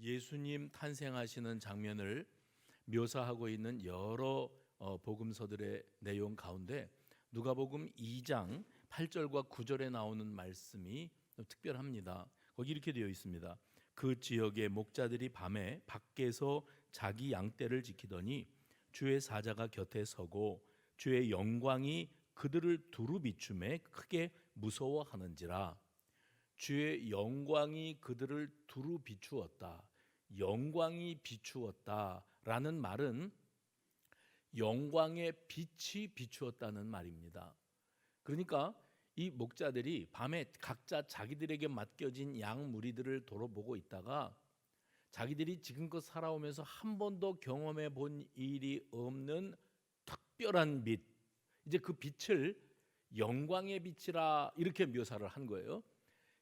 예수님 탄생하시는 장면을 묘사하고 있는 여러 복음서들의 내용 가운데 누가복음 2장 8절과 9절에 나오는 말씀이 특별합니다. 거기 이렇게 되어 있습니다. 그 지역의 목자들이 밤에 밖에서 자기 양떼를 지키더니 주의 사자가 곁에 서고 주의 영광이 그들을 두루 비추매 크게 무서워하는지라. 주의 영광이 그들을 두루 비추었다. 영광이 비추었다라는 말은 영광의 빛이 비추었다는 말입니다. 그러니까 이 목자들이 밤에 각자 자기들에게 맡겨진 양 무리들을 돌아보고 있다가 자기들이 지금껏 살아오면서 한 번도 경험해 본 일이 없는 특별한 빛, 이제 그 빛을 영광의 빛이라 이렇게 묘사를 한 거예요.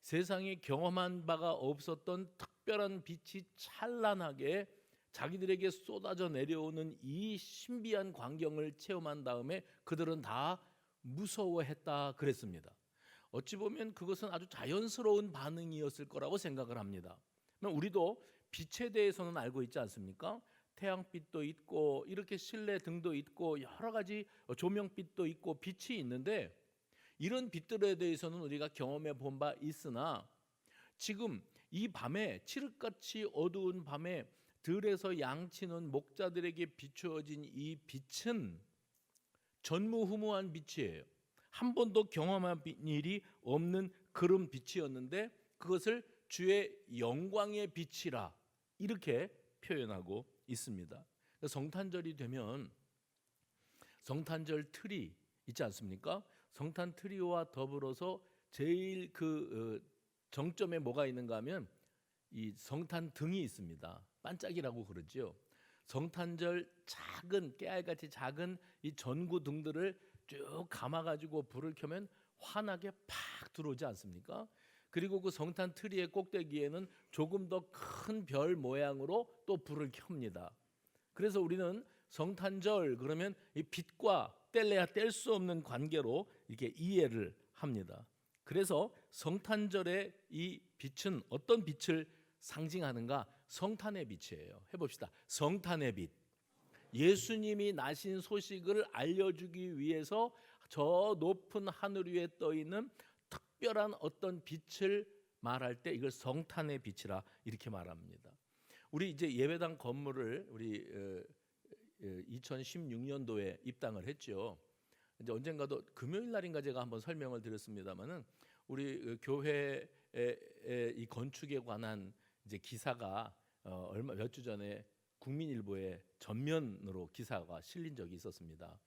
세상에 경험한 바가 없었던 특별한 빛이 찬란하게 자기들에게 쏟아져 내려오는 이 신비한 광경을 체험한 다음에 그들은 다 무서워했다 그랬습니다. 어찌 보면 그것은 아주 자연스러운 반응이었을 거라고 생각을 합니다. 우리도 빛에 대해서는 알고 있지 않습니까? 태양빛도 있고 이렇게 실내 등도 있고 여러 가지 조명빛도 있고 빛이 있는데 이런 빛들에 대해서는 우리가 경험해 본 바 있으나 지금 이 밤에 칠흑같이 어두운 밤에 들에서 양치는 목자들에게 비추어진 이 빛은 전무후무한 빛이에요. 한 번도 경험한 일이 없는 그런 빛이었는데 그것을 주의 영광의 빛이라 이렇게 표현하고 있습니다. 성탄절이 되면 성탄절 트리 있지 않습니까? 성탄 트리와 더불어서 제일 정점에 뭐가 있는가 하면 이 성탄 등이 있습니다. 반짝이라고 그러죠. 성탄절 작은 깨알같이 작은 이 전구 등들을 쭉 감아가지고 불을 켜면 환하게 팍 들어오지 않습니까? 그리고 그 성탄 트리의 꼭대기에는 조금 더 큰 별 모양으로 또 불을 켭니다. 그래서 우리는 성탄절 그러면 이 빛과 뗄래야 뗄 수 없는 관계로 이렇게 이해를 합니다. 그래서 성탄절의 이 빛은 어떤 빛을 상징하는가? 성탄의 빛이에요. 해봅시다. 성탄의 빛. 예수님이 나신 소식을 알려주기 위해서 저 높은 하늘 위에 떠 있는 특별한 어떤 빛을 말할 때 이걸 성탄의 빛이라 이렇게 말합니다. 우리 이제 예배당 건물을 우리 2016년도에 입당을 했죠. 이제 언젠가도 금요일 날인가 제가 한번 설명을 드렸습니다만은 우리 교회의 이 건축에 관한 이제 기사가 얼마 몇 주 전에 국민일보에 전면으로 기사가 실린 적이 있었습니다.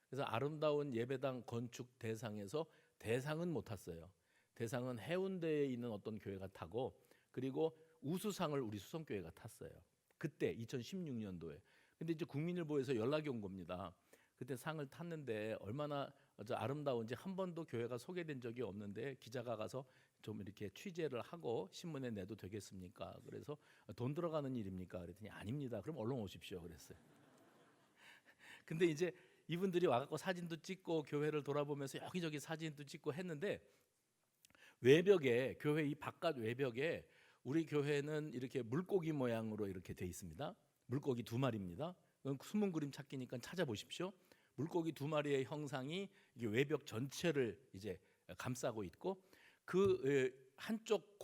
그래서 아름다운 예배당 건축 대상에서 대상은 못 탔어요. 대상은 해운대에 있는 어떤 교회가 타고 그리고 우수상을 우리 수성교회가 탔어요. 그때 2016년도에. 근데 이제 국민일보에서 연락이 온 겁니다. 그때 상을 탔는데 얼마나 아름다운지 한 번도 교회가 소개된 적이 없는데 기자가 가서 좀 이렇게 취재를 하고 신문에 내도 되겠습니까? 그래서 돈 들어가는 일입니까? 그랬더니 아닙니다. 그럼 얼른 오십시오. 그랬어요. 근데 이제 이분들이 와갖고 사진도 찍고 교회를 돌아보면서 여기저기 사진도 찍고 했는데 외벽에 교회 이 바깥 외벽에 우리 교회는 이렇게 물고기 모양으로 이렇게 돼 있습니다. 물고기 두 마리입니다. 숨은 그림 찾기니까 찾아보십시오. 물고기 두 마리의 형상이 이게 외벽 전체를 이제 감싸고 있고 그 한쪽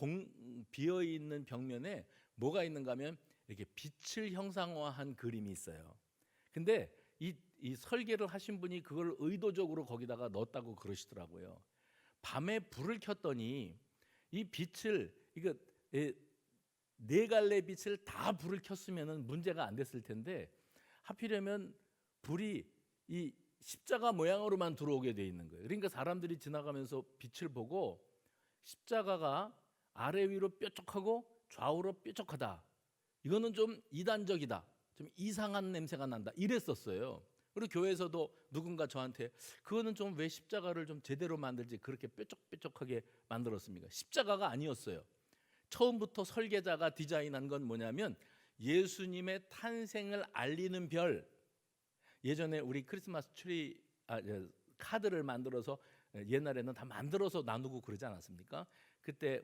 비어 있는 벽면에 뭐가 있는가 하면 이렇게 빛을 형상화한 그림이 있어요. 근데 이 설계를 하신 분이 그걸 의도적으로 거기다가 넣었다고 그러시더라고요. 밤에 불을 켰더니 이 빛을 이거 네 갈래 빛을 다 불을 켰으면은 문제가 안 됐을 텐데 하필이면 불이 이 십자가 모양으로만 들어오게 돼 있는 거예요. 그러니까 사람들이 지나가면서 빛을 보고 십자가가 아래 위로 뾰족하고 좌우로 뾰족하다. 이거는 좀 이단적이다. 좀 이상한 냄새가 난다. 이랬었어요. 그리고 교회에서도 누군가 저한테 그거는 좀 왜 십자가를 좀 제대로 만들지 그렇게 뾰족뾰족하게 만들었습니까? 십자가가 아니었어요. 처음부터 설계자가 디자인한 건 뭐냐면 예수님의 탄생을 알리는 별. 예전에 우리 크리스마스 트리 카드를 만들어서 옛날에는 다 만들어서 나누고 그러지 않았습니까? 그때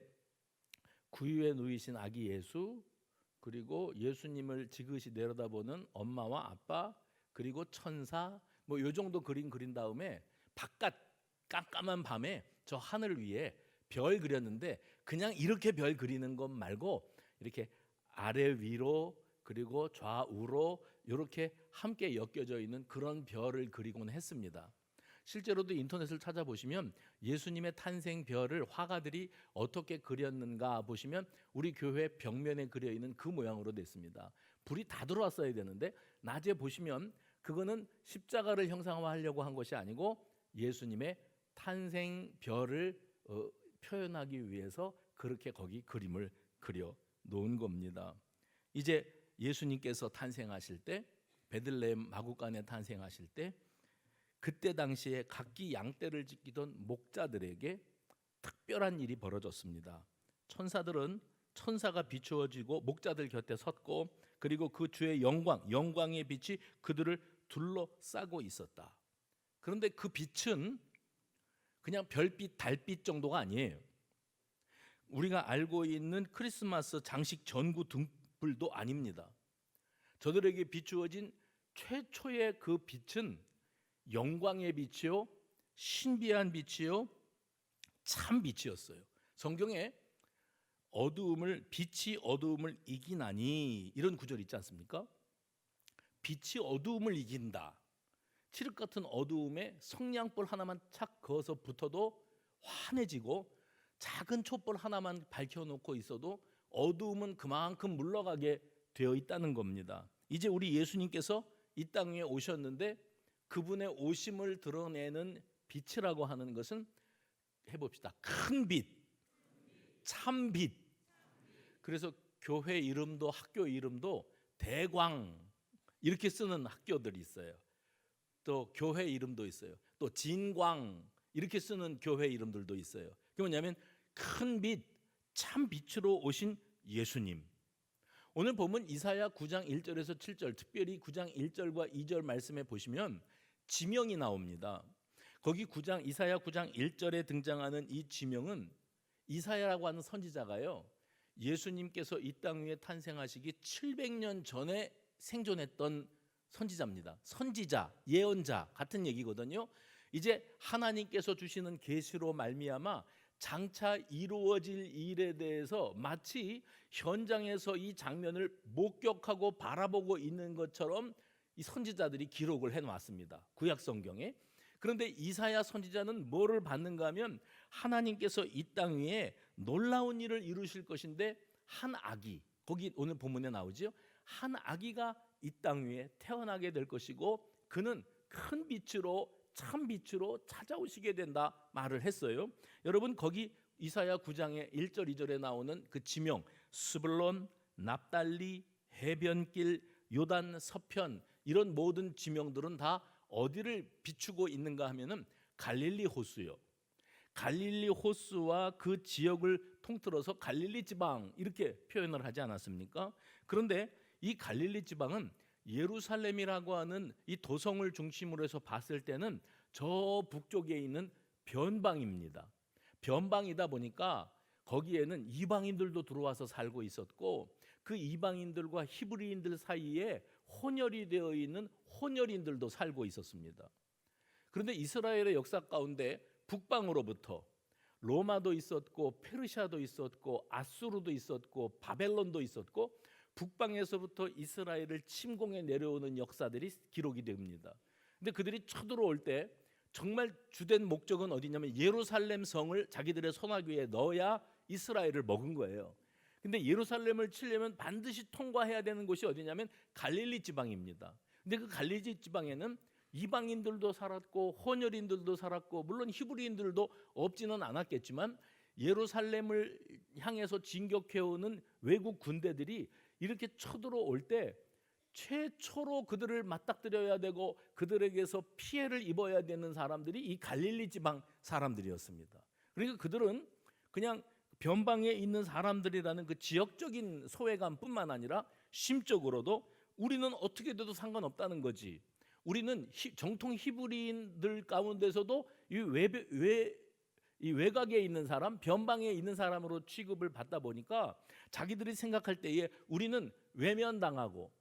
구유에 누이신 아기 예수, 그리고 예수님을 지그시 내려다보는 엄마와 아빠, 그리고 천사, 뭐 요 정도 그림 그린 다음에 바깥 깜깜한 밤에 저 하늘 위에 별 그렸는데, 그냥 이렇게 별 그리는 것 말고 이렇게 아래 위로 그리고 좌우로 이렇게 함께 엮여져 있는 그런 별을 그리곤 했습니다. 실제로도 인터넷을 찾아보시면 예수님의 탄생 별을 화가들이 어떻게 그렸는가 보시면 우리 교회 벽면에 그려 있는 그 모양으로 됐습니다. 불이 다 들어왔어야 되는데 낮에 보시면 그거는 십자가를 형상화하려고 한 것이 아니고 예수님의 탄생 별을 표현하기 위해서 그렇게 거기 그림을 그려 놓은 겁니다. 이제 예수님께서 탄생하실 때, 베들레헴 마구간에 탄생하실 때, 그때 당시에 각기 양떼를 지키던 목자들에게 특별한 일이 벌어졌습니다. 천사들은 천사가 비추어지고 목자들 곁에 섰고, 그리고 그 주의 영광의 빛이 그들을 둘러싸고 있었다. 그런데 그 빛은 그냥 별빛, 달빛 정도가 아니에요. 우리가 알고 있는 크리스마스 장식 전구 등불도 아닙니다. 저들에게 비추어진 최초의 그 빛은 영광의 빛이요, 신비한 빛이요, 참 빛이었어요. 성경에 빛이 어두움을 이기나니, 이런 구절 있지 않습니까? 빛이 어두움을 이긴다. 칠흑 같은 어두움에 성냥불 하나만 착 그어서 붙어도 환해지고, 작은 촛불 하나만 밝혀놓고 있어도 어두움은 그만큼 물러가게 되어 있다는 겁니다. 이제 우리 예수님께서 이 땅 위에 오셨는데 그분의 오심을 드러내는 빛이라고 하는 것은, 해봅시다, 큰 빛, 참 빛. 그래서 교회 이름도 학교 이름도 대광 이렇게 쓰는 학교들이 있어요. 또 교회 이름도 있어요. 또 진광 이렇게 쓰는 교회 이름들도 있어요. 그게 뭐냐면 큰 빛, 참 빛으로 오신 예수님. 오늘 보면 이사야 9장 1절에서 7절, 특별히 9장 1절과 2절 말씀에 보시면 지명이 나옵니다. 거기 이사야 9장 1절에 등장하는 이 지명은 이사야라고 하는 선지자가요, 예수님께서 이 땅 위에 탄생하시기 700년 전에 생존했던 선지자입니다. 선지자, 예언자 같은 얘기거든요. 이제 하나님께서 주시는 계시로 말미암아 장차 이루어질 일에 대해서 마치 현장에서 이 장면을 목격하고 바라보고 있는 것처럼 이 선지자들이 기록을 해놨습니다, 구약 성경에. 그런데 이사야 선지자는 뭐를 받는가 하면 하나님께서 이 땅 위에 놀라운 일을 이루실 것인데, 한 아기, 거기 오늘 본문에 나오죠. 한 아기가 이 땅 위에 태어나게 될 것이고 그는 큰 빛으로, 참 빛으로 찾아오시게 된다 말을 했어요. 여러분, 거기 이사야 9장의 1절 2절에 나오는 그 지명, 스불론, 납달리, 해변길, 요단 서편, 이런 모든 지명들은 다 어디를 비추고 있는가 하면은 갈릴리 호수요. 갈릴리 호수와 그 지역을 통틀어서 갈릴리 지방 이렇게 표현을 하지 않았습니까? 그런데 이 갈릴리 지방은 예루살렘이라고 하는 이 도성을 중심으로 해서 봤을 때는 저 북쪽에 있는 변방입니다. 변방이다 보니까 거기에는 이방인들도 들어와서 살고 있었고, 그 이방인들과 히브리인들 사이에 혼혈이 되어 있는 혼혈인들도 살고 있었습니다. 그런데 이스라엘의 역사 가운데 북방으로부터 로마도 있었고, 페르시아도 있었고, 아수르도 있었고, 바벨론도 있었고, 북방에서부터 이스라엘을 침공해 내려오는 역사들이 기록이 됩니다. 근데 그들이 쳐들어올 때 정말 주된 목적은 어디냐면 예루살렘 성을 자기들의 손아귀에 넣어야 이스라엘을 먹은 거예요. 근데 예루살렘을 치려면 반드시 통과해야 되는 곳이 어디냐면 갈릴리 지방입니다. 근데 그 갈릴리 지방에는 이방인들도 살았고 혼혈인들도 살았고, 물론 히브리인들도 없지는 않았겠지만 예루살렘을 향해서 진격해오는 외국 군대들이 이렇게 쳐들어올 때 최초로 그들을 맞닥뜨려야 되고 그들에게서 피해를 입어야 되는 사람들이 이 갈릴리 지방 사람들이었습니다. 그러니까 그들은 그냥 변방에 있는 사람들이라는 그 지역적인 소외감뿐만 아니라 심적으로도 우리는 어떻게 돼도 상관없다는 거지, 우리는 정통 히브리인들 가운데서도 이 외곽에 있는 사람, 변방에 있는 사람으로 취급을 받다 보니까 자기들이 생각할 때에 우리는 외면당하고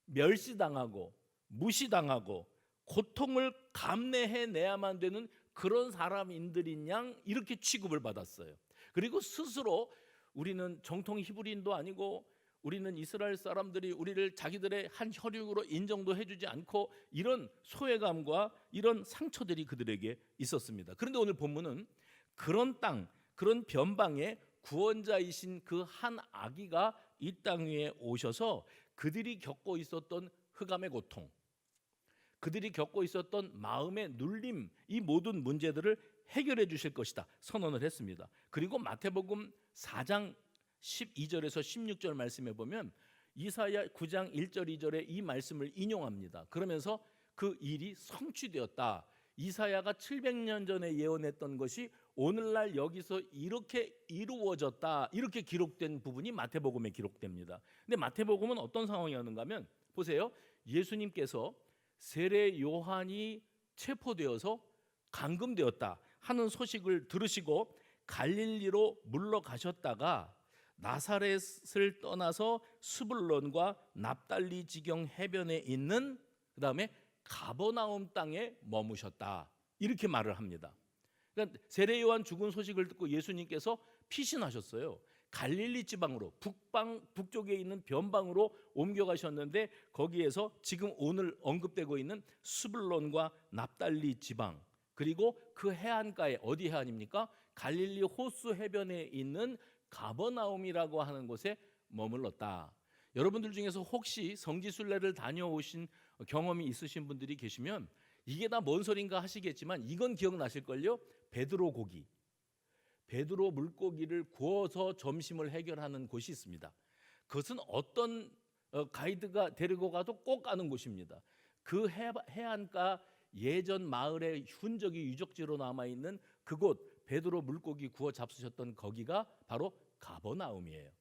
멸시당하고 무시당하고 고통을 감내해내야만 되는 그런 사람인들인 양 이렇게 취급을 받았어요. 그리고 스스로 우리는 정통 히브리인도 아니고 우리는 이스라엘 사람들이 우리를 자기들의 한 혈육으로 인정도 해주지 않고 이런 소외감과 이런 상처들이 그들에게 있었습니다. 그런데 오늘 본문은 그런 땅, 그런 변방에 구원자이신 그 한 아기가 이 땅 위에 오셔서 그들이 겪고 있었던 흑암의 고통, 그들이 겪고 있었던 마음의 눌림, 이 모든 문제들을 해결해 주실 것이다 선언을 했습니다. 그리고 마태복음 4장 12절에서 16절 말씀해 보면 이사야 9장 1절 2절에 이 말씀을 인용합니다. 그러면서 그 일이 성취되었다. 이사야가 700년 전에 예언했던 것이 오늘날 여기서 이렇게 이루어졌다. 이렇게 기록된 부분이 마태복음에 기록됩니다. 근데 마태복음은 어떤 상황이었는가 하면 보세요. 예수님께서 세례 요한이 체포되어서 감금되었다 하는 소식을 들으시고 갈릴리로 물러가셨다가 나사렛을 떠나서 스불론과 납달리 지경 해변에 있는 그다음에 가버나움 땅에 머무셨다. 이렇게 말을 합니다. 그러니까 세례 요한 죽은 소식을 듣고 예수님께서 피신하셨어요. 갈릴리 지방으로 북쪽에 있는 변방으로 옮겨가셨는데 거기에서 지금 오늘 언급되고 있는 스불론과 납달리 지방 그리고 그 해안가에 어디 해안입니까? 갈릴리 호수 해변에 있는 가버나움이라고 하는 곳에 머물렀다. 여러분들 중에서 혹시 성지순례를 다녀오신 경험이 있으신 분들이 계시면 이게 다 뭔 소린가 하시겠지만 이건 기억나실걸요? 베드로 고기, 베드로 물고기를 구워서 점심을 해결하는 곳이 있습니다. 그것은 어떤 가이드가 데리고 가도 꼭 가는 곳입니다. 그 해안가 예전 마을의 흔적이 유적지로 남아있는 그곳 베드로 물고기 구워 잡수셨던 거기가 바로 가버나움이에요.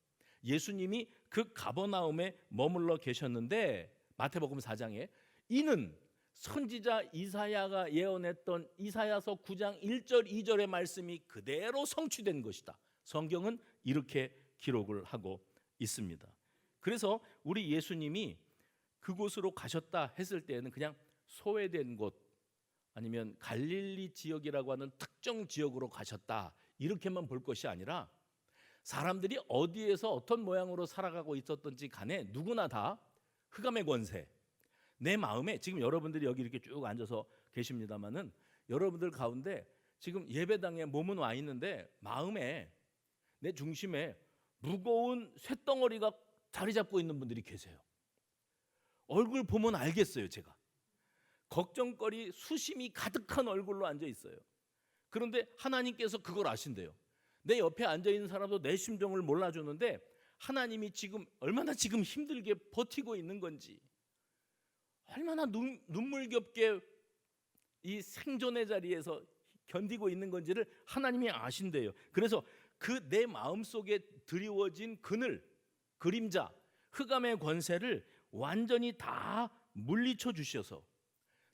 예수님이 그 가버나움에 머물러 계셨는데 마태복음 4장에 이는 선지자 이사야가 예언했던 이사야서 9장 1절 2절의 말씀이 그대로 성취된 것이다. 성경은 이렇게 기록을 하고 있습니다. 그래서 우리 예수님이 그곳으로 가셨다 했을 때에는 그냥 소외된 곳 아니면 갈릴리 지역이라고 하는 특정 지역으로 가셨다 이렇게만 볼 것이 아니라 사람들이 어디에서 어떤 모양으로 살아가고 있었던지 간에 누구나 다 흑암의 권세, 내 마음에 지금 여러분들이 여기 이렇게 쭉 앉아서 계십니다만은 여러분들 가운데 지금 예배당에 몸은 와 있는데 마음에 내 중심에 무거운 쇳덩어리가 자리 잡고 있는 분들이 계세요. 얼굴 보면 알겠어요. 제가 걱정거리 수심이 가득한 얼굴로 앉아 있어요. 그런데 하나님께서 그걸 아신대요. 내 옆에 앉아 있는 사람도 내 심정을 몰라주는데 하나님이 지금 얼마나 지금 힘들게 버티고 있는 건지, 얼마나 눈물겹게 이 생존의 자리에서 견디고 있는 건지를 하나님이 아신대요. 그래서 그 내 마음속에 드리워진 그늘, 그림자, 흑암의 권세를 완전히 다 물리쳐 주셔서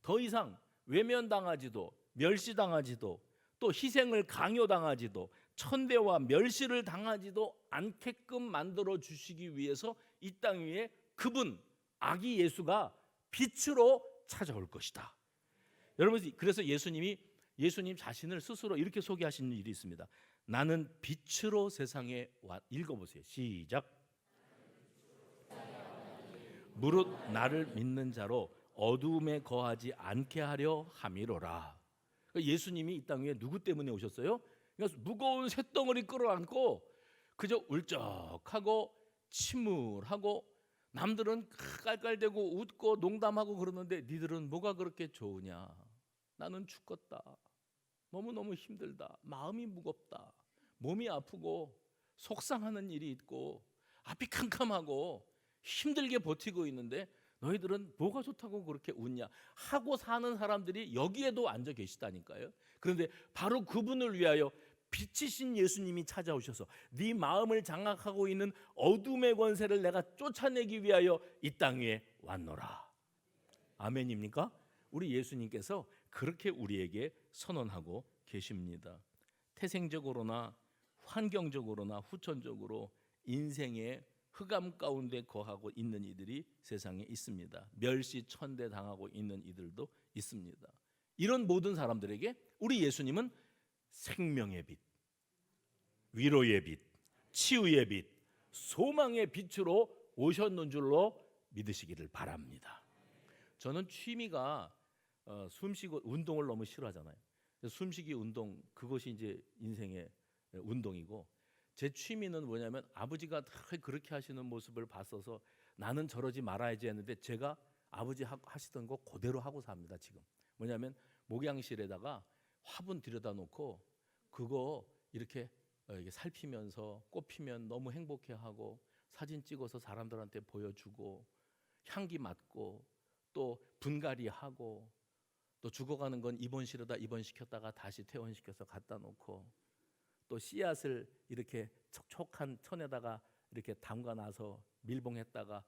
더 이상 외면당하지도 멸시당하지도 또 희생을 강요당하지도 천대와 멸시를 당하지도 않게끔 만들어 주시기 위해서 이 땅 위에 그분 아기 예수가 빛으로 찾아올 것이다. 여러분, 그래서 예수님 자신을 스스로 이렇게 소개하시는 일이 있습니다. 나는 빛으로 세상에 와. 읽어보세요. 시작. 무릇 나를 믿는 자로 어두움에 거하지 않게 하려 함이로라. 예수님이 이 땅 위에 누구 때문에 오셨어요? 그러니까 무거운 쇳덩어리 끌어안고 그저 울적하고 침울하고 남들은 깔깔대고 웃고 농담하고 그러는데 니들은 뭐가 그렇게 좋으냐? 나는 죽겠다. 너무너무 힘들다. 마음이 무겁다. 몸이 아프고 속상하는 일이 있고 앞이 캄캄하고 힘들게 버티고 있는데 너희들은 뭐가 좋다고 그렇게 웃냐 하고 사는 사람들이 여기에도 앉아 계시다니까요. 그런데 바로 그분을 위하여 빛이신 예수님이 찾아오셔서 네 마음을 장악하고 있는 어둠의 권세를 내가 쫓아내기 위하여 이 땅 위에 왔노라. 아멘입니까? 우리 예수님께서 그렇게 우리에게 선언하고 계십니다. 태생적으로나 환경적으로나 후천적으로 인생의 흑암 가운데 거하고 있는 이들이 세상에 있습니다. 멸시 천대 당하고 있는 이들도 있습니다. 이런 모든 사람들에게 우리 예수님은 생명의 빛, 위로의 빛, 치유의 빛, 소망의 빛으로 오셨는 줄로 믿으시기를 바랍니다. 저는 취미가 숨쉬고 운동을 너무 싫어하잖아요. 숨쉬기 운동, 그것이 이제 인생의 운동이고, 제 취미는 뭐냐면 아버지가 그렇게 하시는 모습을 봤어서 나는 저러지 말아야지 했는데 제가 아버지 하시던 거 그대로 하고 삽니다. 지금 뭐냐면 목양실에다가 화분 들여다 놓고 그거 이렇게 살피면서 꽃피면 너무 행복해하고 사진 찍어서 사람들한테 보여주고 향기 맡고 또 분갈이하고 또 죽어가는 건 입원실에다 입원시켰다가 다시 퇴원시켜서 갖다 놓고 또 씨앗을 이렇게 촉촉한 천에다가 이렇게 담가놔서 밀봉했다가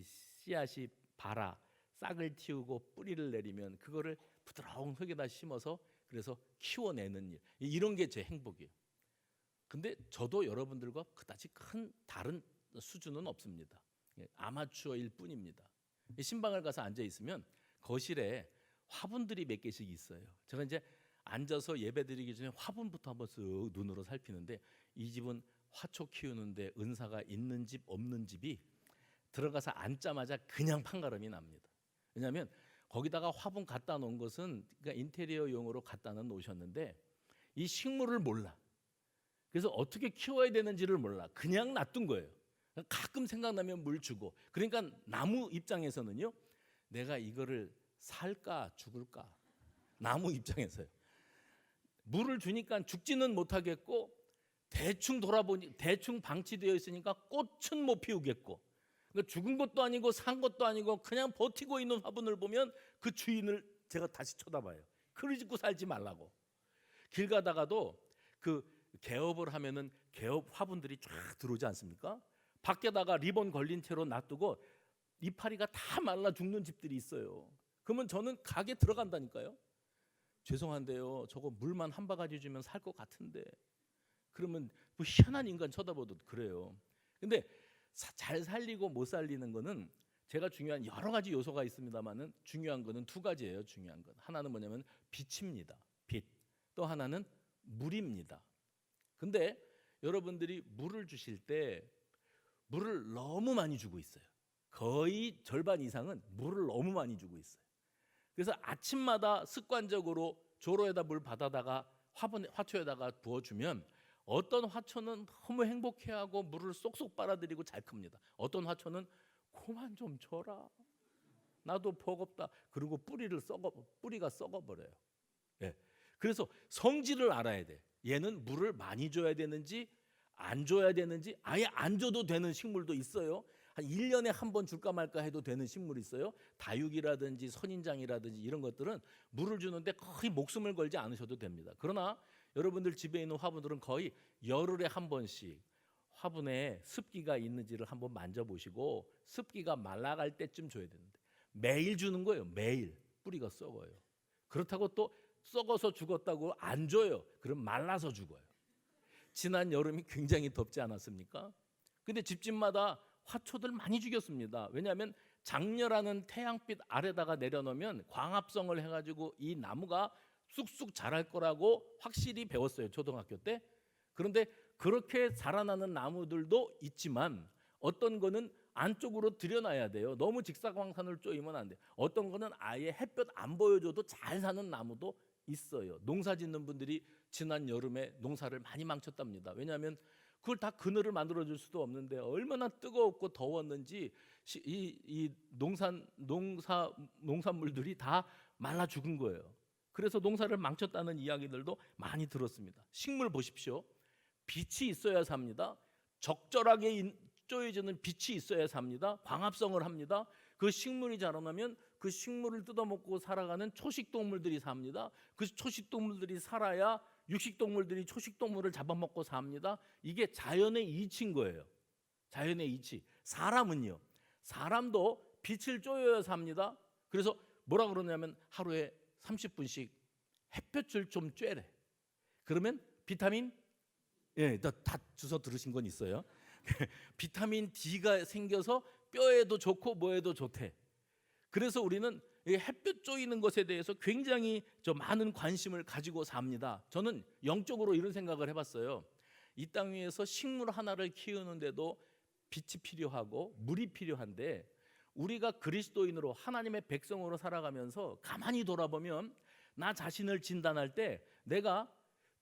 씨앗이 발아 싹을 틔우고 뿌리를 내리면 그거를 부드러운 흙에다 심어서 그래서 키워내는 일, 이런 게 제 행복이에요. 근데 저도 여러분들과 그다지 큰 다른 수준은 없습니다. 아마추어일 뿐입니다. 신방을 가서 앉아 있으면 거실에 화분들이 몇 개씩 있어요. 제가 이제 앉아서 예배드리기 전에 화분부터 한번 쓱 눈으로 살피는데 이 집은 화초 키우는데 은사가 있는 집 없는 집이 들어가서 앉자마자 그냥 판가름이 납니다. 왜냐하면 거기다가 화분 갖다 놓은 것은 그러니까 인테리어용으로 갖다 놓으셨는데 이 식물을 몰라. 그래서 어떻게 키워야 되는지를 몰라. 그냥 놔둔 거예요. 가끔 생각나면 물 주고. 그러니까 나무 입장에서는요, 내가 이거를 살까 죽을까. 나무 입장에서요. 물을 주니까 죽지는 못하겠고 대충 돌아보니 대충 방치되어 있으니까 꽃은 못 피우겠고, 그러니까 죽은 것도 아니고 산 것도 아니고 그냥 버티고 있는 화분을 보면 그 주인을 제가 다시 쳐다봐요. 그리 짓고 살지 말라고. 길 가다가도 그 개업을 하면은 개업 화분들이 쫙 들어오지 않습니까? 밖에다가 리본 걸린 채로 놔두고 이파리가 다 말라 죽는 집들이 있어요. 그러면 저는 가게 들어간다니까요. 죄송한데요, 저거 물만 한 바가지 주면 살 것 같은데. 그러면 뭐 희한한 인간 쳐다보듯 그래요. 근데 잘 살리고 못 살리는 거는 제가 중요한 여러 가지 요소가 있습니다만은 중요한 거는 두 가지예요. 중요한 건 하나는 뭐냐면 빛입니다. 빛. 또 하나는 물입니다. 근데 여러분들이 물을 주실 때 물을 너무 많이 주고 있어요. 거의 절반 이상은 물을 너무 많이 주고 있어요. 그래서 아침마다 습관적으로 조로에다 물 받아다가 화초에다가 부어주면 어떤 화초는 너무 행복해하고 물을 쏙쏙 빨아들이고 잘 큽니다. 어떤 화초는 그만 좀 줘라, 나도 버겁다. 그리고 뿌리가 썩어버려요. 예. 그래서 성질을 알아야 돼. 얘는 물을 많이 줘야 되는지 안 줘야 되는지, 아예 안 줘도 되는 식물도 있어요. 한 1년에 한 번 줄까 말까 해도 되는 식물이 있어요. 다육이라든지 선인장이라든지 이런 것들은 물을 주는데 거의 목숨을 걸지 않으셔도 됩니다. 그러나 여러분들 집에 있는 화분들은 거의 열흘에 한 번씩 화분에 습기가 있는지를 한번 만져보시고 습기가 말라갈 때쯤 줘야 되는데 매일 주는 거예요. 매일 뿌리가 썩어요. 그렇다고 또 썩어서 죽었다고 안 줘요. 그럼 말라서 죽어요. 지난 여름이 굉장히 덥지 않았습니까? 근데 집집마다 화초들 많이 죽였습니다. 왜냐하면 장렬하는 태양빛 아래다가 내려놓으면 광합성을 해가지고 이 나무가 쑥쑥 자랄 거라고 확실히 배웠어요. 초등학교 때. 그런데 그렇게 자라나는 나무들도 있지만 어떤 거는 안쪽으로 들여놔야 돼요. 너무 직사광선을 쪼이면 안 돼요. 어떤 거는 아예 햇볕 안 보여줘도 잘 사는 나무도 있어요. 농사 짓는 분들이 지난 여름에 농사를 많이 망쳤답니다. 왜냐하면 그걸 다 그늘을 만들어줄 수도 없는데 얼마나 뜨겁고 더웠는지 이 농산물들이 다 말라 죽은 거예요. 그래서 농사를 망쳤다는 이야기들도 많이 들었습니다. 식물 보십시오. 빛이 있어야 삽니다. 적절하게 쪼여지는 빛이 있어야 삽니다. 광합성을 합니다. 그 식물이 자라나면 그 식물을 뜯어먹고 살아가는 초식동물들이 삽니다. 그 초식동물들이 살아야 육식동물들이 초식동물을 잡아먹고 삽니다. 이게 자연의 이치인 거예요. 자연의 이치. 사람은요, 사람도 빛을 쪼여야 삽니다. 그래서 뭐라 그러냐면 하루에 30분씩 햇볕을 좀 쬐래. 그러면 비타민, 다 주워 들으신 건 있어요. 비타민 D가 생겨서 뼈에도 좋고 뭐에도 좋대. 그래서 우리는 이 햇볕 쬐이는 것에 대해서 굉장히 많은 관심을 가지고 삽니다. 저는 영적으로 이런 생각을 해봤어요. 이 땅 위에서 식물 하나를 키우는데도 빛이 필요하고 물이 필요한데, 우리가 그리스도인으로 하나님의 백성으로 살아가면서 가만히 돌아보면 나 자신을 진단할 때 내가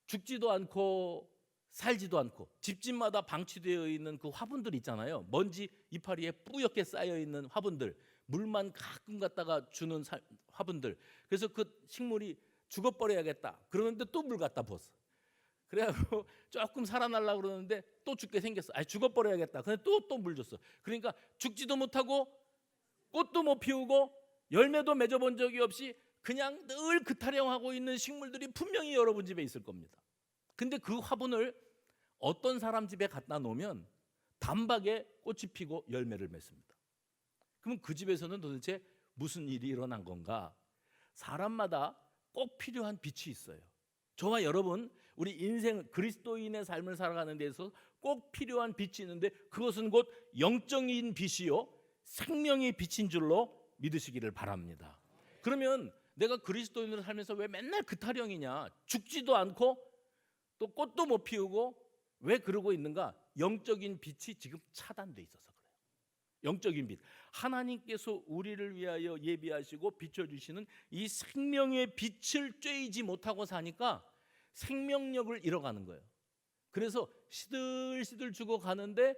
죽지도 않고 살지도 않고 집집마다 방치되어 있는 그 화분들 있잖아요. 먼지 이파리에 뿌옇게 쌓여 있는 화분들, 물만 가끔 갖다가 주는 화분들. 그래서 그 식물이 죽어버려야겠다 그러는데 또 물 갖다 부었어. 그래가지고 조금 살아나려고 그러는데 또 죽게 생겼어. 죽어버려야겠다. 근데 또 물 줬어. 그러니까 죽지도 못하고 꽃도 못 피우고 열매도 맺어본 적이 없이 그냥 늘 그타령하고 있는 식물들이 분명히 여러분 집에 있을 겁니다. 근데 그 화분을 어떤 사람 집에 갖다 놓으면 단박에 꽃이 피고 열매를 맺습니다. 그럼 그 집에서는 도대체 무슨 일이 일어난 건가? 사람마다 꼭 필요한 빛이 있어요. 저와 여러분, 우리 인생 그리스도인의 삶을 살아가는 데서 꼭 필요한 빛이 있는데, 그것은 곧 영적인 빛이요 생명의 빛인 줄로 믿으시기를 바랍니다. 그러면 내가 그리스도인으로 살면서 왜 맨날 그타령이냐? 죽지도 않고 또 꽃도 못 피우고 왜 그러고 있는가? 영적인 빛이 지금 차단돼 있어서 그래요. 영적인 빛, 하나님께서 우리를 위하여 예비하시고 비춰주시는 이 생명의 빛을 쬐이지 못하고 사니까 생명력을 잃어가는 거예요. 그래서 시들시들 죽어가는데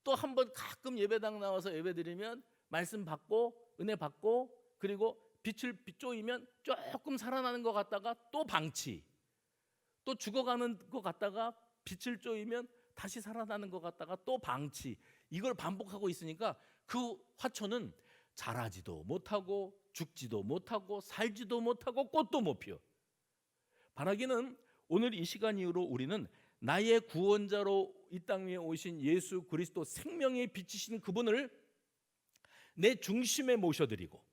또 한 번 가끔 예배당 나와서 예배드리면 말씀 받고 은혜 받고, 그리고 빛을 쬐이면 조금 살아나는 것 같다가 또 방치, 또 죽어가는 것 같다가 빛을 쬐이면 다시 살아나는 것 같다가 또 방치, 이걸 반복하고 있으니까 그 화초는 자라지도 못하고 죽지도 못하고 살지도 못하고 꽃도 못 피워. 바라기는 오늘 이 시간 이후로 우리는 나의 구원자로 이 땅 위에 오신 예수 그리스도 생명의 빛이신 그분을 내 중심에 모셔드리고,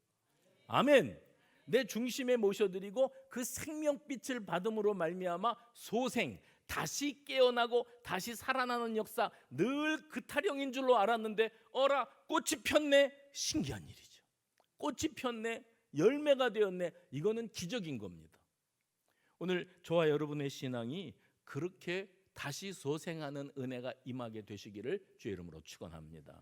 아멘, 내 중심에 모셔드리고 그 생명빛을 받음으로 말미암아 소생, 다시 깨어나고 다시 살아나는 역사, 늘 그타령인 줄로 알았는데 어라 꽃이 폈네. 신기한 일이죠. 꽃이 폈네, 열매가 되었네. 이거는 기적인 겁니다. 오늘 저와 여러분의 신앙이 그렇게 다시 소생하는 은혜가 임하게 되시기를 주의 이름으로 축원합니다.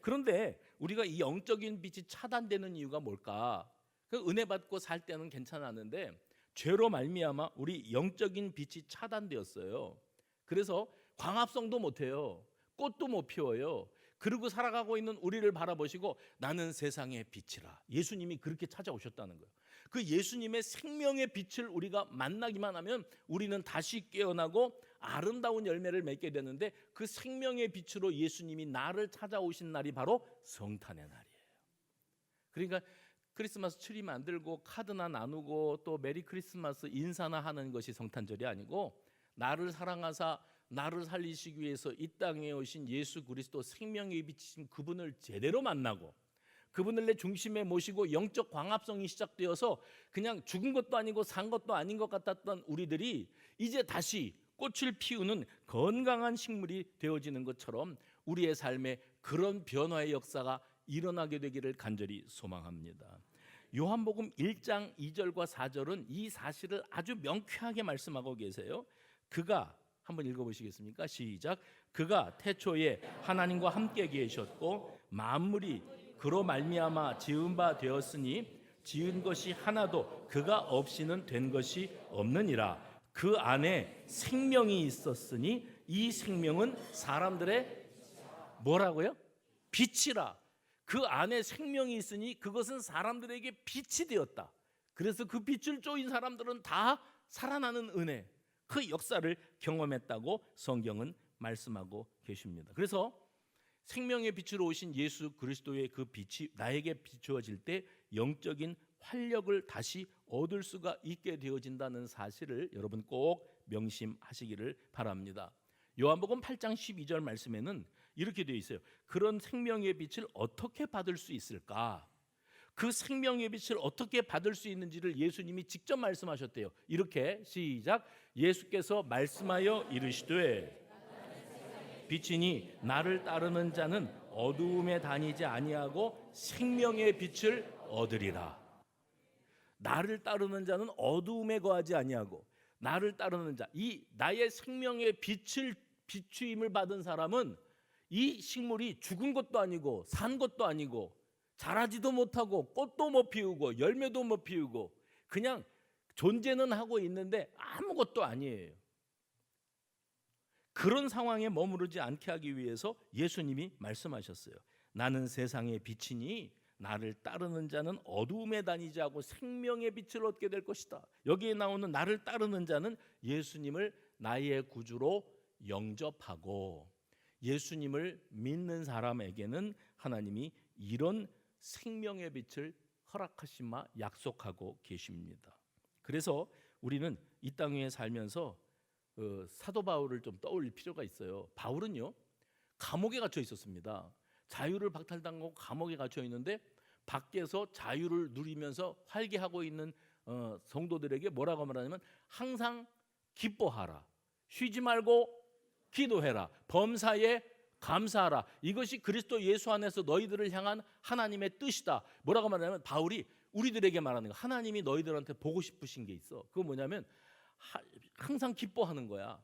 그런데 우리가 이 영적인 빛이 차단되는 이유가 뭘까? 그 은혜 받고 살 때는 괜찮았는데 죄로 말미암아 우리 영적인 빛이 차단되었어요. 그래서 광합성도 못해요. 꽃도 못 피워요. 그러고 살아가고 있는 우리를 바라보시고 나는 세상의 빛이라, 예수님이 그렇게 찾아오셨다는 거예요. 그 예수님의 생명의 빛을 우리가 만나기만 하면 우리는 다시 깨어나고 아름다운 열매를 맺게 되는데, 그 생명의 빛으로 예수님이 나를 찾아오신 날이 바로 성탄의 날이에요. 그러니까 크리스마스 트리 만들고 카드나 나누고 또 메리 크리스마스 인사나 하는 것이 성탄절이 아니고, 나를 사랑하사 나를 살리시기 위해서 이 땅에 오신 예수 그리스도 생명의 빛이신 그분을 제대로 만나고 그분을 내 중심에 모시고 영적 광합성이 시작되어서 그냥 죽은 것도 아니고 산 것도 아닌 것 같았던 우리들이 이제 다시 꽃을 피우는 건강한 식물이 되어지는 것처럼 우리의 삶에 그런 변화의 역사가 일어나게 되기를 간절히 소망합니다. 요한복음 1장 2절과 4절은 이 사실을 아주 명쾌하게 말씀하고 계세요. 그가, 한번 읽어보시겠습니까? 시작. 그가 태초에 하나님과 함께 계셨고 만물이 그로 말미암아 지은 바 되었으니 지은 것이 하나도 그가 없이는 된 것이 없느니라. 그 안에 생명이 있었으니 이 생명은 사람들의 뭐라고요? 빛이라. 그 안에 생명이 있으니 그것은 사람들에게 빛이 되었다. 그래서 그 빛을 쬐인 사람들은 다 살아나는 은혜, 그 역사를 경험했다고 성경은 말씀하고 계십니다. 그래서 생명의 빛으로 오신 예수 그리스도의 그 빛이 나에게 비추어질 때 영적인 활력을 다시 얻을 수가 있게 되어진다는 사실을 여러분 꼭 명심하시기를 바랍니다. 요한복음 8장 12절 말씀에는 이렇게 되어 있어요. 그런 생명의 빛을 어떻게 받을 수 있을까? 그 생명의 빛을 어떻게 받을 수 있는지를 예수님이 직접 말씀하셨대요. 이렇게 시작. 예수께서 말씀하여 이르시되 빛이니 나를 따르는 자는 어두움에 다니지 아니하고 생명의 빛을 얻으리라. 나를 따르는 자는 어두움에 거하지 아니하고, 나를 따르는 자, 이 나의 생명의 빛을 비추임을 받은 사람은 이 식물이 죽은 것도 아니고 산 것도 아니고 자라지도 못하고 꽃도 못 피우고 열매도 못 피우고 그냥 존재는 하고 있는데 아무것도 아니에요. 그런 상황에 머무르지 않게 하기 위해서 예수님이 말씀하셨어요. 나는 세상의 빛이니 나를 따르는 자는 어두움에 다니지 않고 생명의 빛을 얻게 될 것이다. 여기에 나오는 나를 따르는 자는 예수님을 나의 구주로 영접하고 예수님을 믿는 사람에게는 하나님이 이런 생명의 빛을 허락하시마 약속하고 계십니다. 그래서 우리는 이 땅 위에 살면서 사도 바울을 좀 떠올릴 필요가 있어요. 바울은요, 감옥에 갇혀 있었습니다. 자유를 박탈당하고 감옥에 갇혀 있는데 밖에서 자유를 누리면서 활기하고 있는 성도들에게 뭐라고 말하냐면 항상 기뻐하라, 쉬지 말고 기도해라, 범사에 감사하라. 이것이 그리스도 예수 안에서 너희들을 향한 하나님의 뜻이다. 뭐라고 말하냐면 바울이 우리들에게 말하는 거, 하나님이 너희들한테 보고 싶으신 게 있어. 그거 뭐냐면 항상 기뻐하는 거야.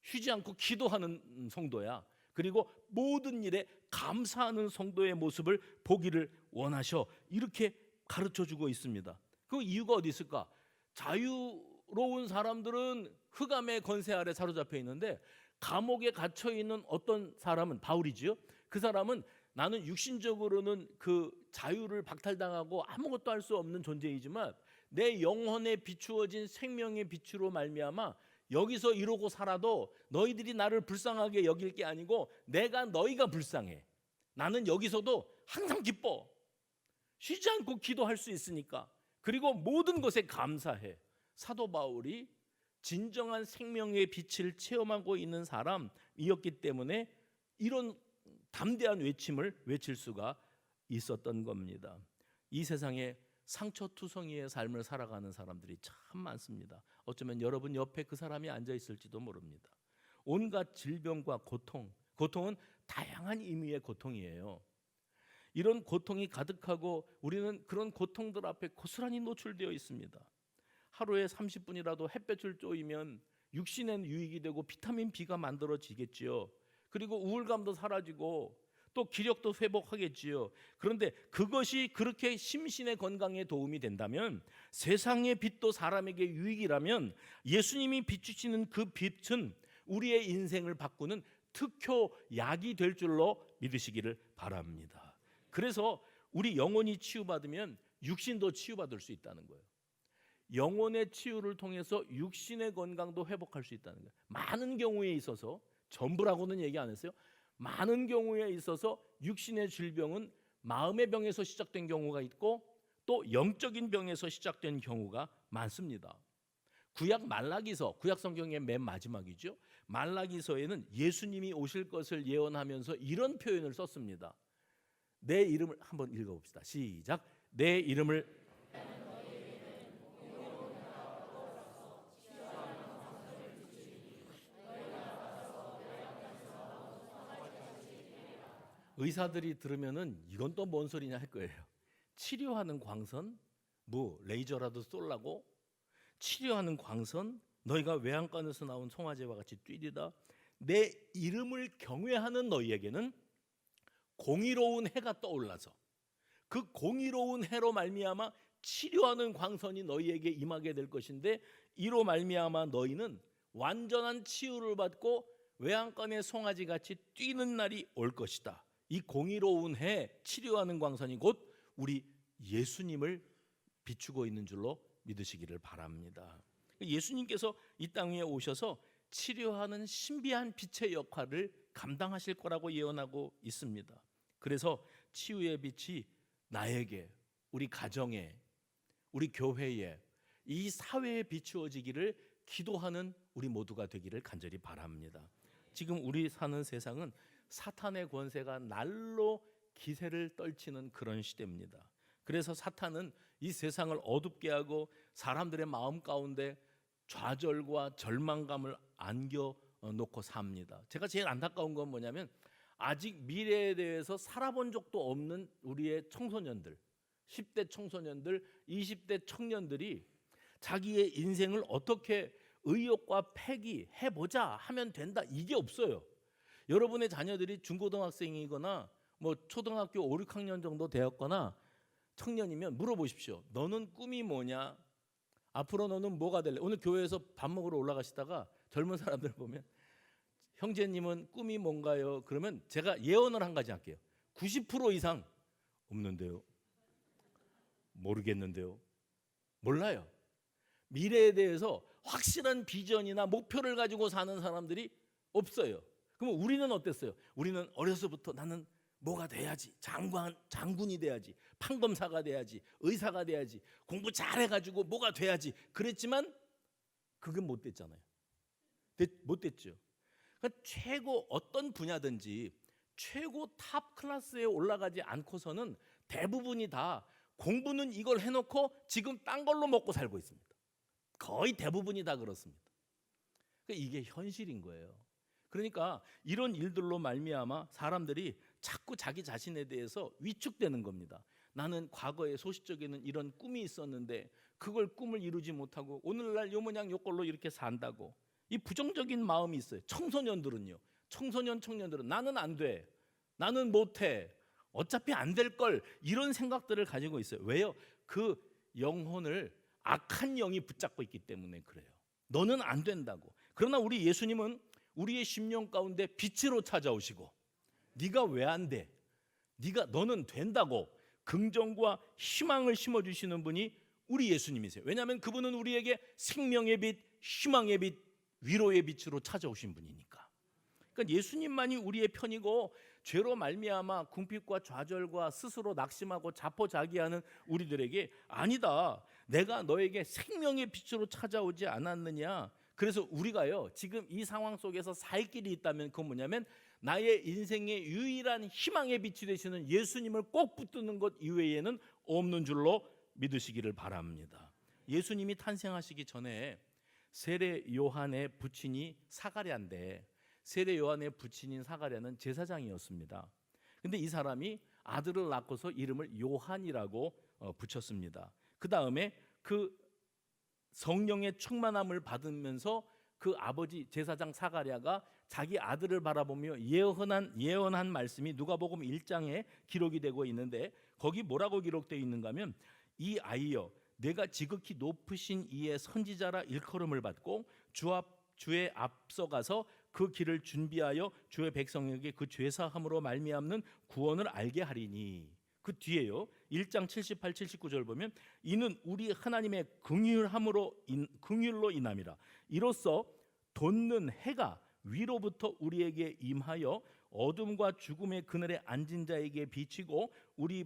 쉬지 않고 기도하는 성도야. 그리고 모든 일에 감사하는 성도의 모습을 보기를 원하셔. 이렇게 가르쳐주고 있습니다. 그 이유가 어디 있을까? 자유로운 사람들은 흑암의 권세 아래 사로잡혀 있는데 감옥에 갇혀 있는 어떤 사람은 바울이지요. 그 사람은 나는 육신적으로는 그 자유를 박탈당하고 아무것도 할 수 없는 존재이지만 내 영혼에 비추어진 생명의 빛으로 말미암아 여기서 이러고 살아도 너희들이 나를 불쌍하게 여길 게 아니고 내가 너희가 불쌍해. 나는 여기서도 항상 기뻐. 쉬지 않고 기도할 수 있으니까. 그리고 모든 것에 감사해. 사도 바울이 진정한 생명의 빛을 체험하고 있는 사람이었기 때문에 이런 담대한 외침을 외칠 수가 있었던 겁니다. 이 세상에 상처투성이의 삶을 살아가는 사람들이 참 많습니다. 어쩌면 여러분 옆에 그 사람이 앉아 있을지도 모릅니다. 온갖 질병과 고통은 다양한 의미의 고통이에요. 이런 고통이 가득하고 우리는 그런 고통들 앞에 고스란히 노출되어 있습니다. 하루에 30분이라도 햇볕을 쬐이면 육신에 유익이 되고 비타민 B가 만들어지겠지요. 그리고 우울감도 사라지고 또 기력도 회복하겠지요. 그런데 그것이 그렇게 심신의 건강에 도움이 된다면, 세상의 빛도 사람에게 유익이라면 예수님이 비추시는 그 빛은 우리의 인생을 바꾸는 특효 약이 될 줄로 믿으시기를 바랍니다. 그래서 우리 영혼이 치유받으면 육신도 치유받을 수 있다는 거예요. 영혼의 치유를 통해서 육신의 건강도 회복할 수 있다는 거예요. 많은 경우에 있어서, 전부라고는 얘기 안 했어요. 많은 경우에 있어서 육신의 질병은 마음의 병에서 시작된 경우가 있고 또 영적인 병에서 시작된 경우가 많습니다. 구약 말라기서, 구약 성경의 맨 마지막이죠. 말라기서에는 예수님이 오실 것을 예언하면서 이런 표현을 썼습니다. 내 이름을 한번 읽어봅시다. 시작. 내 이름을 의사들이 들으면은 이건 또 뭔 소리냐 할 거예요. 치료하는 광선, 뭐 레이저라도 쏠라고? 치료하는 광선, 너희가 외양간에서 나온 송아지와 같이 뛰리다. 내 이름을 경외하는 너희에게는 공의로운 해가 떠올라서 그 공의로운 해로 말미암아 치료하는 광선이 너희에게 임하게 될 것인데, 이로 말미암아 너희는 완전한 치유를 받고 외양간의 송아지 같이 뛰는 날이 올 것이다. 이 공의로운 해, 치료하는 광선이 곧 우리 예수님을 비추고 있는 줄로 믿으시기를 바랍니다. 예수님께서 이 땅 위에 오셔서 치료하는 신비한 빛의 역할을 감당하실 거라고 예언하고 있습니다. 그래서 치유의 빛이 나에게, 우리 가정에, 우리 교회에, 이 사회에 비추어지기를 기도하는 우리 모두가 되기를 간절히 바랍니다. 지금 우리 사는 세상은 사탄의 권세가 날로 기세를 떨치는 그런 시대입니다. 그래서 사탄은 이 세상을 어둡게 하고 사람들의 마음 가운데 좌절과 절망감을 안겨 놓고 삽니다. 제가 제일 안타까운 건 뭐냐면 아직 미래에 대해서 살아본 적도 없는 우리의 청소년들, 10대 청소년들, 20대 청년들이 자기의 인생을 어떻게 의욕과 패기 해보자 하면 된다, 이게 없어요. 여러분의 자녀들이 중고등학생이거나 뭐 초등학교 5, 6학년 정도 되었거나 청년이면 물어보십시오. 너는 꿈이 뭐냐? 앞으로 너는 뭐가 될래? 오늘 교회에서 밥 먹으러 올라가시다가 젊은 사람들 보면 형제님은 꿈이 뭔가요? 그러면 제가 예언을 한 가지 할게요. 90% 이상 없는데요. 모르겠는데요. 몰라요. 미래에 대해서 확실한 비전이나 목표를 가지고 사는 사람들이 없어요. 그럼 우리는 어땠어요? 우리는 어려서부터 나는 뭐가 돼야지, 장군이 돼야지, 판검사가 돼야지, 의사가 돼야지, 공부 잘해가지고 뭐가 돼야지 그랬지만 그건 못 됐잖아요. 못 됐죠. 그러니까 최고 어떤 분야든지 최고 탑 클래스에 올라가지 않고서는 대부분이 다 공부는 이걸 해놓고 지금 딴 걸로 먹고 살고 있습니다. 거의 대부분이 다 그렇습니다. 그러니까 이게 현실인 거예요. 그러니까 이런 일들로 말미암아 사람들이 자꾸 자기 자신에 대해서 위축되는 겁니다. 나는 과거에 소시적에는 이런 꿈이 있었는데 그걸 꿈을 이루지 못하고 오늘날 요 모양 요꼴로 이렇게 산다고, 이 부정적인 마음이 있어요. 청소년들은요. 청년들은 나는 안 돼, 나는 못해, 어차피 안 될 걸, 이런 생각들을 가지고 있어요. 왜요? 그 영혼을 악한 영이 붙잡고 있기 때문에 그래요. 너는 안 된다고. 그러나 우리 예수님은 우리의 심령 가운데 빛으로 찾아오시고 네가 왜 안 돼? 너는 된다고 긍정과 희망을 심어주시는 분이 우리 예수님이세요. 왜냐하면 그분은 우리에게 생명의 빛, 희망의 빛, 위로의 빛으로 찾아오신 분이니까. 그러니까 예수님만이 우리의 편이고 죄로 말미암아 궁핍과 좌절과 스스로 낙심하고 자포자기하는 우리들에게 아니다, 내가 너에게 생명의 빛으로 찾아오지 않았느냐. 그래서 우리가요 지금 이 상황 속에서 살 길이 있다면 그건 뭐냐면 나의 인생의 유일한 희망의 빛이 되시는 예수님을 꼭 붙드는 것 이외에는 없는 줄로 믿으시기를 바랍니다. 예수님이 탄생하시기 전에 세례 요한의 부친이 사가랴인데 세례 요한의 부친인 사가랴는 제사장이었습니다. 근데 이 사람이 아들을 낳고서 이름을 요한이라고 붙였습니다. 그 다음에 그 성령의 충만함을 받으면서 그 아버지 제사장 사가랴가 자기 아들을 바라보며 예언한 말씀이 누가복음 1장에 기록이 되고 있는데 거기 뭐라고 기록되어 있는가 하면 이 아이여 내가 지극히 높으신 이의 선지자라 일컬음을 받고 주의 앞서가서 그 길을 준비하여 주의 백성에게 그 죄사함으로 말미암는 구원을 알게 하리니. 그 뒤에요 1장 78, 79절 보면 이는 우리 하나님의 긍휼로 인함이라. 이로써 돋는 해가 위로부터 우리에게 임하여 어둠과 죽음의 그늘에 앉은 자에게 비치고 우리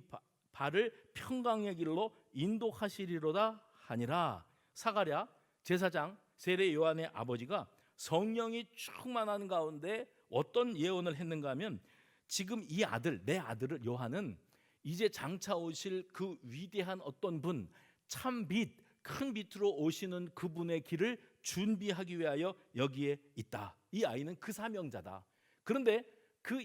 발을 평강의 길로 인도하시리로다 하니라. 사가랴 제사장 세례 요한의 아버지가 성령이 충만한 가운데 어떤 예언을 했는가 하면 지금 이 아들, 내 아들을 요한은 이제 장차 오실 그 위대한 어떤 분, 참 빛, 큰 빛으로 오시는 그분의 길을 준비하기 위하여 여기에 있다. 이 아이는 그 사명자다. 그런데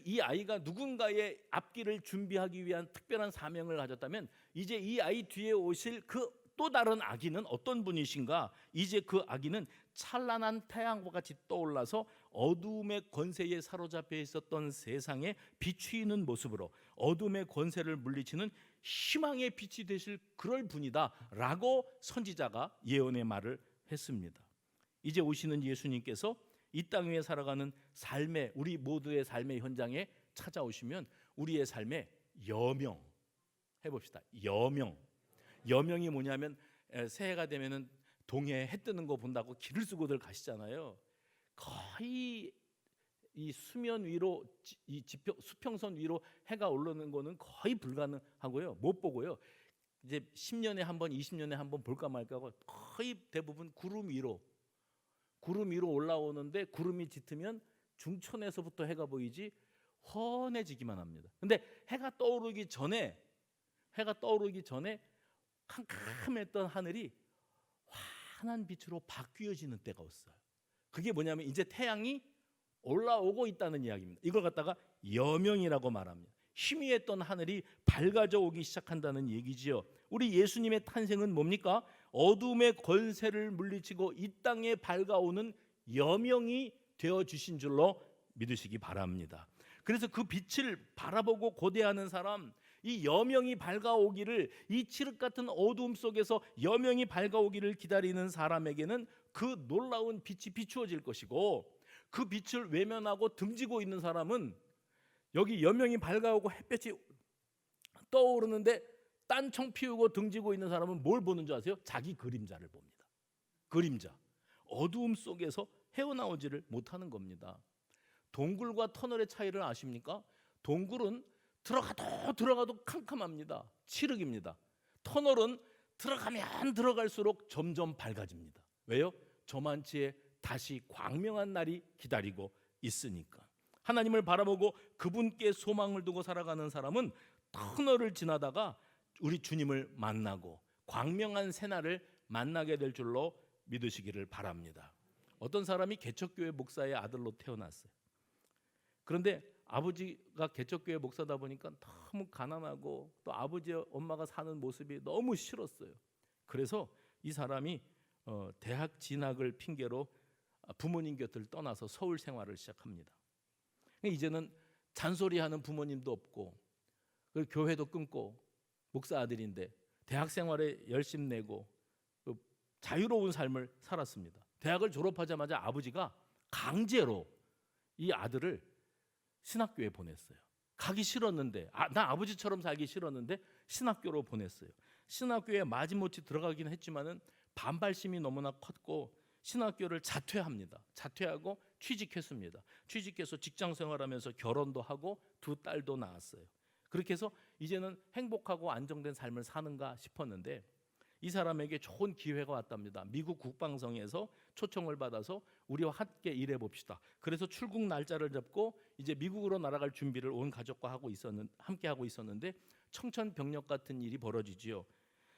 이 아이가 누군가의 앞길을 준비하기 위한 특별한 사명을 가졌다면 이제 이 아이 뒤에 오실 그 또 다른 아기는 어떤 분이신가? 이제 그 아기는 찬란한 태양과 같이 떠올라서 어둠의 권세에 사로잡혀 있었던 세상에 비추이는 모습으로 어둠의 권세를 물리치는 희망의 빛이 되실 그럴 분이다 라고 선지자가 예언의 말을 했습니다. 이제 오시는 예수님께서 이 땅 위에 살아가는 삶의 우리 모두의 삶의 현장에 찾아오시면 우리의 삶의 여명 해봅시다. 여명이 뭐냐면 새해가 되면은 동해에 해 뜨는 거 본다고 길을 쓰고들 가시잖아요. 거의 이 수면 위로 수평선 위로 해가 오르는 거는 거의 불가능하고요. 못 보고요. 이제 10년에 한 번, 20년에 한 번 볼까 말까 하고 거의 대부분 구름 위로 올라오는데 구름이 짙으면 중천에서부터 해가 보이지 훤해지기만 합니다. 근데 해가 떠오르기 전에 캄캄했던 하늘이 환한 빛으로 바뀌어지는 때가 왔어요. 그게 뭐냐면 이제 태양이 올라오고 있다는 이야기입니다. 이걸 갖다가 여명이라고 말합니다. 희미했던 하늘이 밝아져 오기 시작한다는 얘기지요. 우리 예수님의 탄생은 뭡니까? 어둠의 권세를 물리치고 이 땅에 밝아오는 여명이 되어 주신 줄로 믿으시기 바랍니다. 그래서 그 빛을 바라보고 고대하는 사람, 이 여명이 밝아오기를, 이 칠흑 같은 어두움 속에서 여명이 밝아오기를 기다리는 사람에게는 그 놀라운 빛이 비추어질 것이고, 그 빛을 외면하고 등지고 있는 사람은 여기 여명이 밝아오고 햇볕이 떠오르는데 딴청 피우고 등지고 있는 사람은 뭘 보는 줄 아세요? 자기 그림자를 봅니다. 그림자. 어두움 속에서 헤어나오지를 못하는 겁니다. 동굴과 터널의 차이를 아십니까? 동굴은 들어가도 캄캄합니다. 칠흑입니다. 터널은 들어가면 들어갈수록 점점 밝아집니다. 왜요? 저만치에 다시 광명한 날이 기다리고 있으니까. 하나님을 바라보고 그분께 소망을 두고 살아가는 사람은 터널을 지나다가 우리 주님을 만나고 광명한 새날을 만나게 될 줄로 믿으시기를 바랍니다. 어떤 사람이 개척교회 목사의 아들로 태어났어요. 그런데 아버지가 개척교회 목사다 보니까 너무 가난하고 또 아버지 엄마가 사는 모습이 너무 싫었어요. 그래서 이 사람이 대학 진학을 핑계로 부모님 곁을 떠나서 서울 생활을 시작합니다. 이제는 잔소리하는 부모님도 없고 교회도 끊고 목사 아들인데 대학 생활에 열심 내고 자유로운 삶을 살았습니다. 대학을 졸업하자마자 아버지가 강제로 이 아들을 신학교에 보냈어요. 가기 싫었는데, 나 아버지처럼 살기 싫었는데 신학교로 보냈어요. 신학교에 마지못해 들어가긴 했지만은 반발심이 너무나 컸고 신학교를 자퇴합니다. 자퇴하고 취직했습니다. 취직해서 직장 생활하면서 결혼도 하고 두 딸도 낳았어요. 그렇게 해서 이제는 행복하고 안정된 삶을 사는가 싶었는데 이 사람에게 좋은 기회가 왔답니다. 미국 국방성에서 초청을 받아서 우리와 함께 일해 봅시다. 그래서 출국 날짜를 잡고 이제 미국으로 날아갈 준비를 온 가족과 함께 하고 있었는데 청천벽력 같은 일이 벌어지지요.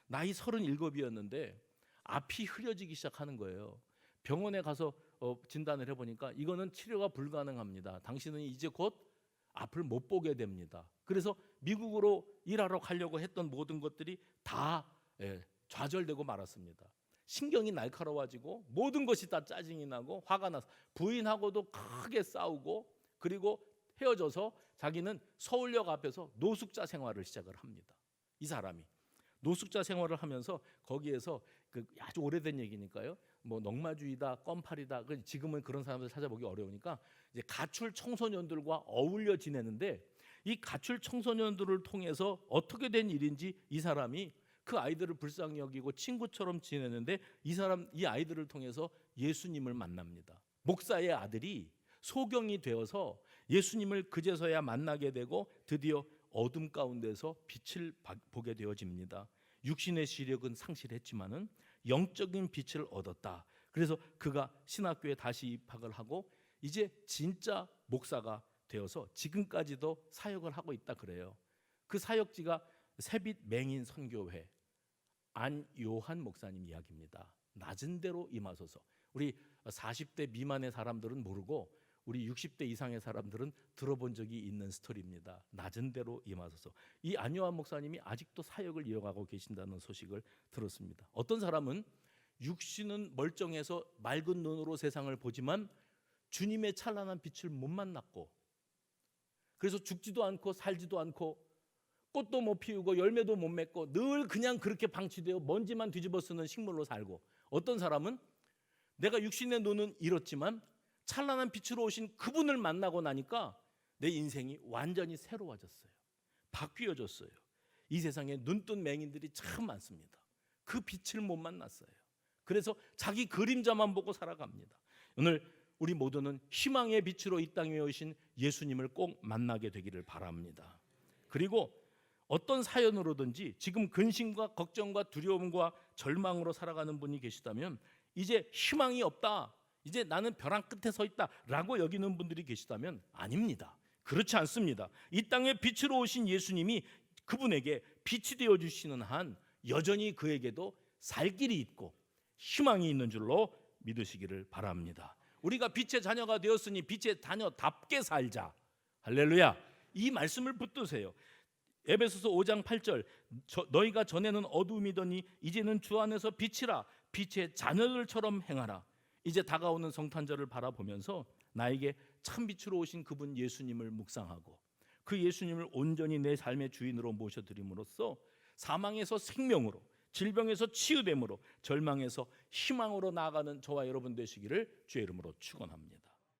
나이 37이었는데 앞이 흐려지기 시작하는 거예요. 병원에 가서 진단을 해보니까 이거는 치료가 불가능합니다. 당신은 이제 곧 앞을 못 보게 됩니다. 그래서 미국으로 일하러 가려고 했던 모든 것들이 다 좌절되고 말았습니다. 신경이 날카로워지고 모든 것이 다 짜증이 나고 화가 나서 부인하고도 크게 싸우고 그리고 헤어져서 자기는 서울역 앞에서 노숙자 생활을 시작을 합니다. 이 사람이 노숙자 생활을 하면서 거기에서 아주 오래된 얘기니까요. 뭐 넉마주의다, 껌팔이다. 지금은 그런 사람들 찾아보기 어려우니까 이제 가출 청소년들과 어울려 지내는데 이 가출 청소년들을 통해서 어떻게 된 일인지 이 사람이 그 아이들을 불쌍히 여기고 친구처럼 지내는데 이 아이들을 통해서 예수님을 만납니다. 목사의 아들이 소경이 되어서 예수님을 그제서야 만나게 되고 드디어 어둠 가운데서 빛을 보게 되어집니다. 육신의 시력은 상실했지만은 영적인 빛을 얻었다. 그래서 그가 신학교에 다시 입학을 하고 이제 진짜 목사가 되어서 지금까지도 사역을 하고 있다 그래요. 그 사역지가 새빛 맹인 선교회 안요한 목사님 이야기입니다. 낮은 데로 임하소서. 우리 40대 미만의 사람들은 모르고 우리 60대 이상의 사람들은 들어본 적이 있는 스토리입니다. 낮은 데로 임하소서. 이 안요한 목사님이 아직도 사역을 이어가고 계신다는 소식을 들었습니다. 어떤 사람은 육신은 멀쩡해서 맑은 눈으로 세상을 보지만 주님의 찬란한 빛을 못 만났고 그래서 죽지도 않고 살지도 않고 꽃도 못 피우고 열매도 못 맺고 늘 그냥 그렇게 방치되어 먼지만 뒤집어 쓰는 식물로 살고 어떤 사람은 내가 육신의 눈은 잃었지만 찬란한 빛으로 오신 그분을 만나고 나니까 내 인생이 완전히 새로워졌어요. 바뀌어졌어요. 이 세상에 눈뜬 맹인들이 참 많습니다. 그 빛을 못 만났어요. 그래서 자기 그림자만 보고 살아갑니다. 오늘 우리 모두는 희망의 빛으로 이 땅에 오신 예수님을 꼭 만나게 되기를 바랍니다. 그리고 어떤 사연으로든지 지금 근심과 걱정과 두려움과 절망으로 살아가는 분이 계시다면 이제 희망이 없다. 이제 나는 벼랑 끝에 서 있다라고 여기는 분들이 계시다면 아닙니다. 그렇지 않습니다. 이 땅에 빛으로 오신 예수님이 그분에게 빛이 되어 주시는 한 여전히 그에게도 살 길이 있고 희망이 있는 줄로 믿으시기를 바랍니다. 우리가 빛의 자녀가 되었으니 빛의 자녀답게 살자. 할렐루야. 이 말씀을 붙드세요. 에베소서 5장 8절 너희가 전에는 어두움이더니 이제는 주 안에서 빛이라. 빛의 자녀들처럼 행하라. 이제 다가오는 성탄절을 바라보면서 나에게 참 빛으로 오신 그분 예수님을 묵상하고 그 예수님을 온전히 내 삶의 주인으로 모셔드림으로써 사망에서 생명으로, 질병에서 치유됨으로, 절망에서 희망으로 나아가는 저와 여러분 되시기를 주의 이름으로 축원합니다.